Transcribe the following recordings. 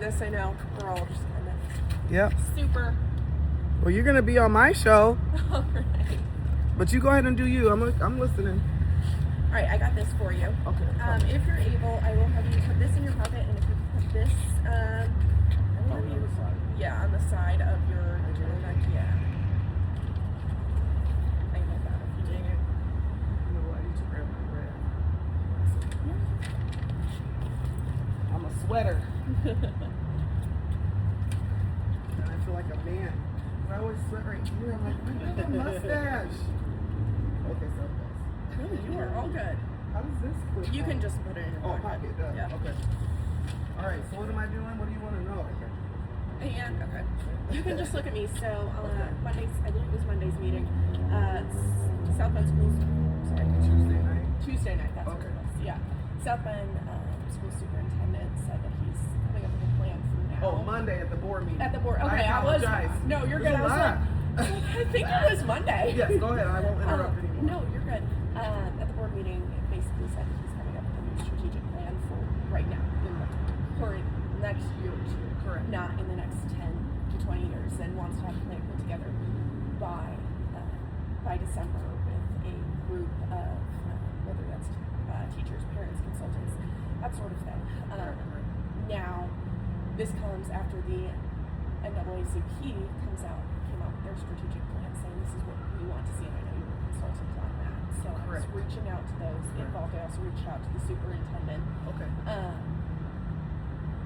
Yes, I know. We're all just kind of Yep. super. Well, you're gonna be on my show, All right. but you go ahead and do you. I'm listening. All right, I got this for you. Okay. If you're able, I will have you put this in your pocket, and if you put this, I will have you, yeah, on the side of your turtleneck, yeah. I know that if you dang it. You know what? I need to grab my red. I'm a sweater. And I feel like a man. I always sweat right here. I'm like, I have a mustache. Okay, so No, you are all good. how does this clip You on? can just put it in your Oh, pocket. pocket, done. Yeah. Okay. All right, so what am I doing? What do you want to know? And okay, you can just look at me. So Mondays, I believe it was Monday's meeting. South Bend Schools. Sorry, Tuesday night? Tuesday night. That's Okay. what it was. Yeah. South Bend School Superintendent said that he's coming up with a plan for now. Oh, Monday at the board meeting. At the board. Okay, I apologize. No, you're good. There's a lot. I think it was Monday. Yes, go ahead. I won't interrupt anymore. No, you're good. At the board meeting, it basically said that he's coming up with a new strategic plan for right now, in the current next year or two. Correct. Not in the next 10 to 20 years, and wants to have a plan put together by December with a group of whether that's teachers, parents, consultants, that sort of thing. Now, this comes after the NAACP came out with their strategic plan saying this is what we want to see, and I know you were consultant on that. So I was reaching out to those involved. I also reached out to the superintendent Okay.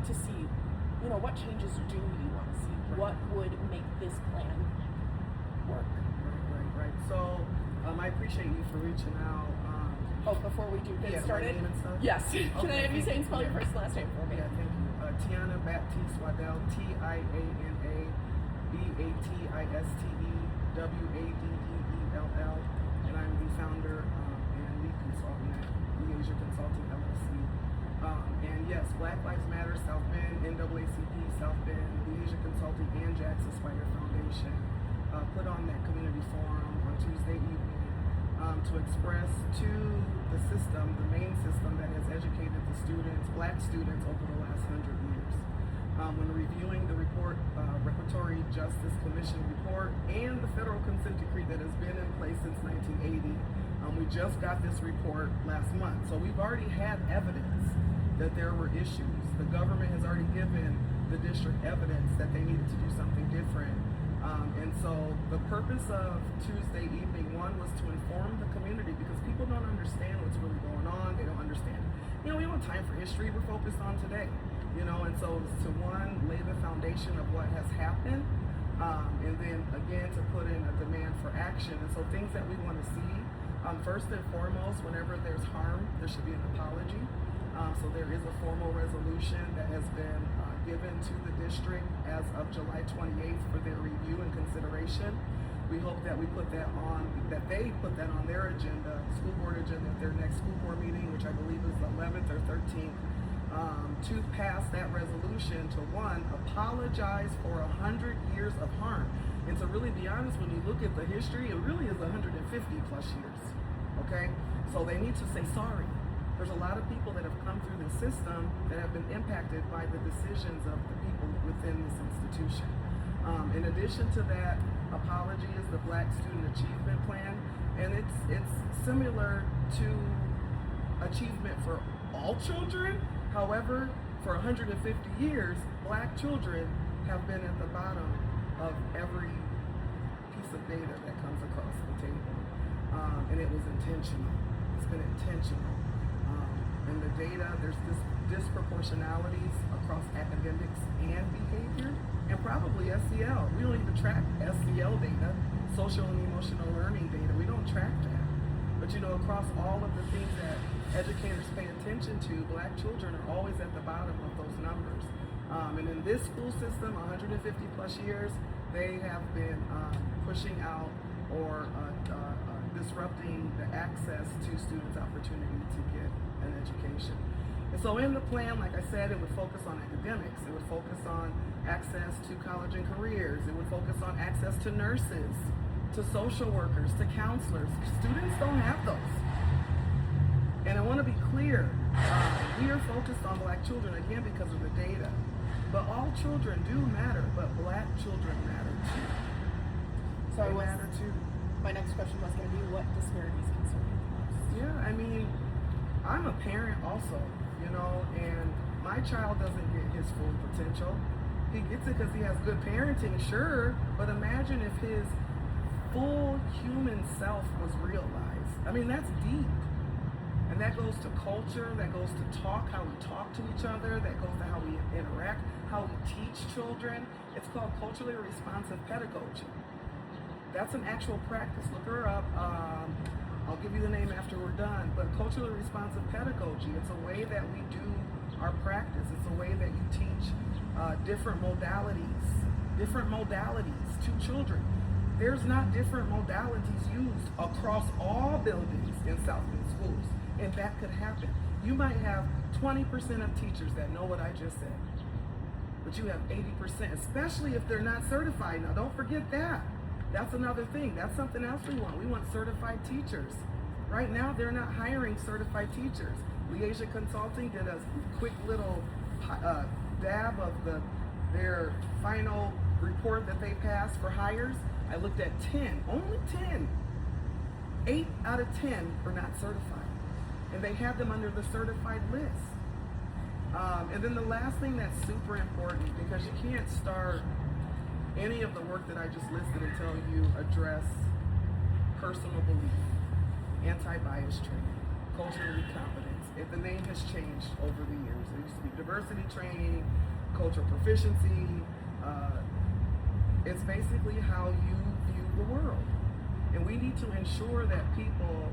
to see, what changes do you want to see? What would make this plan work? Right. So, I appreciate you for reaching out. Before we do get Yeah, started? my name and stuff? Yes. Can I Okay. have you say and spell your first and last name for me? Yeah, thank you. Tiana Baptiste Waddell, TIANA BATISTE WADDELL, and I'm the founder and lead consultant at Asia Consulting LLC. And yes, Black Lives Matter, South Bend, NAACP, South Bend, the Asia Consulting, and Jackson Spider Foundation put on that community forum on Tuesday evening to express to the system, the main system that has educated the students, black students, over the last 100 years. When reviewing the report, Repertory Justice Commission report, and the federal consent decree that has been in place since 1980, we just got this report last month. So we've already had evidence that there were issues. The government has already given the district evidence that they needed to do something different. And so the purpose of Tuesday evening, one, was to inform the community, because people don't understand what's really going on. They don't understand. We don't have time for history. We're focused on today. And so to one, lay the foundation of what has happened, and then again to put in a demand for action. And so things that we want to see, first and foremost, whenever there's harm, there should be an apology. So there is a formal resolution that has been given to the district as of July 28th for their review and consideration. We hope that they put that on their agenda, school board agenda, at their next school board meeting, which I believe is the 11th or 13th, to pass that resolution to, one, apologize for 100 years of harm. And to really be honest, when you look at the history, it really is 150 plus years, okay? So they need to say sorry. There's a lot of people that have come through the system that have been impacted by the decisions of the people within this institution. In addition to that, apology is the Black Student Achievement Plan, and it's similar to achievement for all children. However, for 150 years, black children have been at the bottom of every piece of data that comes across the table, and it was intentional. It's been intentional. In the data, there's disproportionalities across academics and behavior, and probably SEL. We don't even track SEL data, social and emotional learning data. We don't track that. But across all of the things that educators pay attention to, black children are always at the bottom of those numbers. And in this school system, 150 plus years, they have been pushing out or disrupting the access to students' opportunity to get an education. And so in the plan, like I said, it would focus on academics. It would focus on access to college and careers. It would focus on access to nurses, to social workers, to counselors. Students don't have those. And I want to be clear, we are focused on black children, again, because of the data. But children do matter, but black children matter too. So They matter too. my next question was going to be, what disparities concern you the most? Yeah, I mean, I'm a parent also, you know, and my child doesn't get his full potential. He gets it because he has good parenting, sure, but imagine if his full human self was realized. I mean, that's deep. And that goes to culture, that goes to how we talk to each other, that goes to how we interact, how we teach children. It's called culturally responsive pedagogy. That's an actual practice. Look her up. I'll give you the name after we're done. But culturally responsive pedagogy, it's a way that we do our practice. It's a way that you teach different modalities to children. There's not different modalities used across all buildings in South Bend schools, and that could happen. You might have 20% of teachers that know what I just said, but you have 80%, especially if they're not certified. Now, don't forget that. That's another thing. That's something else we want. We want certified teachers. Right now, they're not hiring certified teachers. Wsbt Consulting did a quick little dab of their final report that they passed for hires. I looked at 10, only 10. 8 out of 10 were not certified. And they had them under the certified list. And then the last thing that's super important, because you can't start any of the work that I just listed until you address personal belief, anti-bias training, cultural competence. If the name has changed over the years, it used to be diversity training, cultural proficiency. It's basically how you view the world. And we need to ensure that people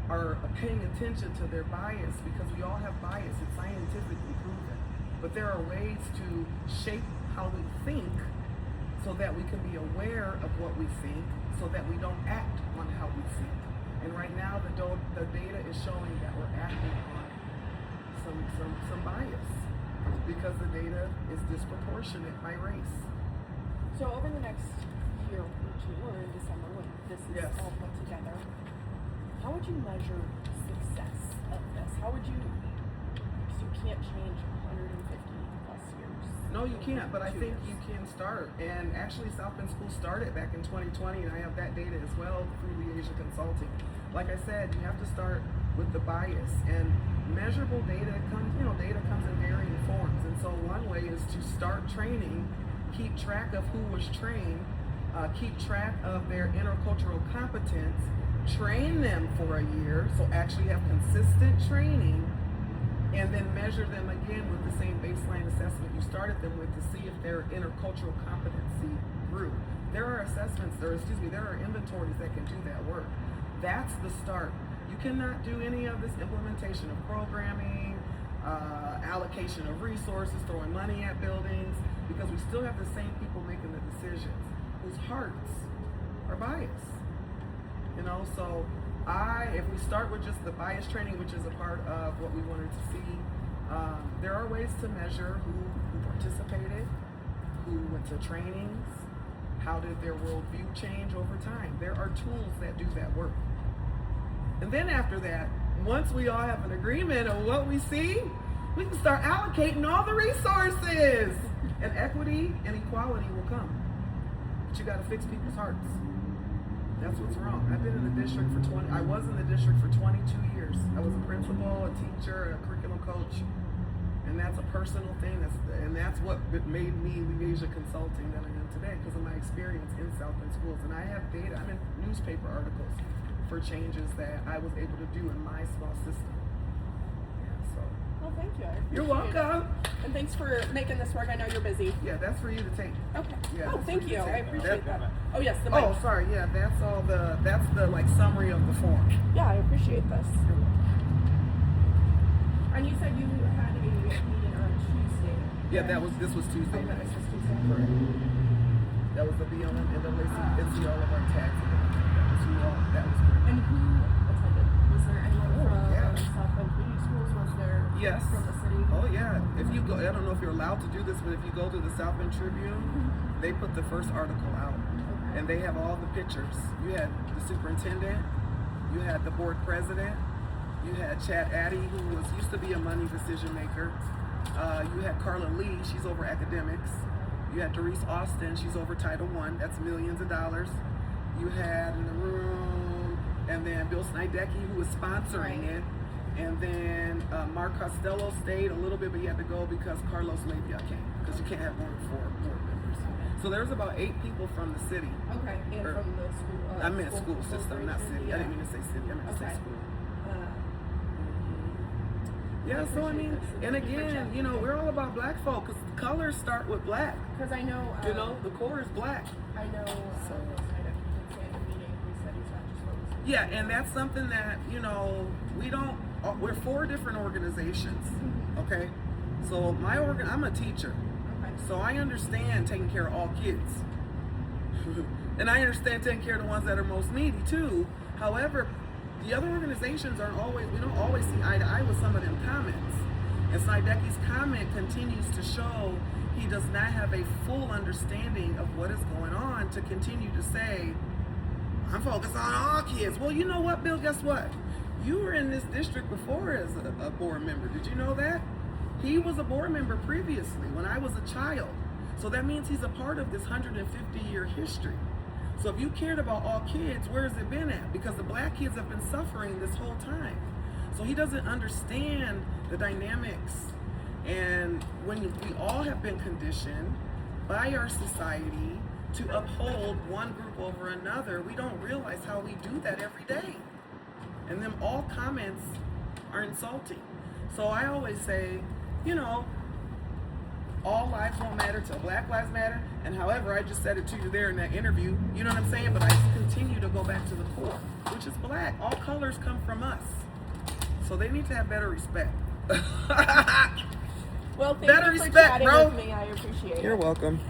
are paying attention to their bias, because we all have bias. It's scientifically proven. But there are ways to shape how we think so that we can be aware of what we think, so that we don't act on how we think. And right now the data is showing that we're acting on some bias, because the data is disproportionate by race. So over the next year or two, or in December when this is Yes. all put together, how would you measure success of this? How would you, because you can't change 150 plus years. No, you can't, but I Two think years. you can start. And actually, South Bend School started back in 2020, and I have that data as well through Wsbt Consulting. Like I said, you have to start with the bias, and measurable data comes in varying forms. And so one way is to start training, keep track of who was trained, keep track of their intercultural competence, train them for a year, so actually have consistent training, and then measure them again with the same baseline assessment you started them with to see if their intercultural competency grew. There are there are inventories that can do that work. That's the start. You cannot do any of this implementation of programming, allocation of resources, throwing money at buildings, because we still have the same people making the decisions whose hearts are biased. You know, so if we start with just the bias training, which is a part of what we wanted to see, there are ways to measure who participated, who went to trainings, how did their worldview change over time. There are tools that do that work. And then after that, once we all have an agreement on what we see, we can start allocating all the resources. And equity and equality will come. But you got to fix people's hearts. That's what's wrong. I've been in the district I was in the district for 22 years. I was a principal, a teacher, a curriculum coach. And that's a personal thing. That's what made me Wsbt Consulting that I am today, because of my experience in South Bend schools. And I have data, I'm in newspaper articles for changes that I was able to do in my small system. Yeah, so. Well, thank you. I appreciate You're welcome. it. And thanks for making this work. I know you're busy. Yeah, that's for you to take. Okay. Yeah, Oh, thank you. I appreciate that. That- Oh, yes, the mic. Oh, sorry. Yeah, that's the like summary of the form. Yeah, I appreciate this. And you said you had a meeting on Tuesday. Yeah, correct? this was Tuesday Oh, that night. was just Tuesday. Correct. That was the BLM and NAACP, all of our tags. That was great. And who attended? Was there anyone from yeah. South Bend Community Schools? Was there Yes. from the city? Oh yeah. If you go, I don't know if you're allowed to do this, but if you go to the South Bend Tribune, they put the first article out, Okay. and they have all the pictures. You had the superintendent, you had the board president, you had Chad Addy, who used to be a money decision maker. You had Carla Lee, she's over academics. You had Doris Austin, she's over Title I, that's millions of dollars. You had in the room, and then Bill Snydecki, who was sponsoring it. And then Mark Costello stayed a little bit, but he had to go because Carlos Labia came, because you can't have more than 4 board members. So there was about 8 people from the city. Okay, and from the school. I meant school system, not city. Yeah. I didn't mean to say city, I meant to say school. Yeah, so I mean, and again, you know, we're all about black folk, because colors start with black. Because I know, you know, the core is black. I know. Yeah, and that's something that, you know, we're 4 different organizations, okay? So I'm a teacher, so I understand taking care of all kids. And I understand taking care of the ones that are most needy too. However, the other organizations we don't always see eye to eye with some of them comments. And Snydecki's comment continues to show he does not have a full understanding of what is going on to continue to say, I'm focused on all kids. Well, you know what, Bill, guess what? You were in this district before as a board member. Did you know that? He was a board member previously when I was a child. So that means he's a part of this 150-year history. So if you cared about all kids, where has it been at? Because the black kids have been suffering this whole time. So he doesn't understand the dynamics. And when we all have been conditioned by our society to uphold one group over another, we don't realize how we do that every day. And then all comments are insulting. So I always say, you know, all lives won't matter till Black Lives Matter. And however, I just said it to you there in that interview, you know what I'm saying? But I continue to go back to the core, which is black. All colors come from us. So they need to have better respect. Well, thank better you for respect, chatting bro. with me. I appreciate it. You're welcome.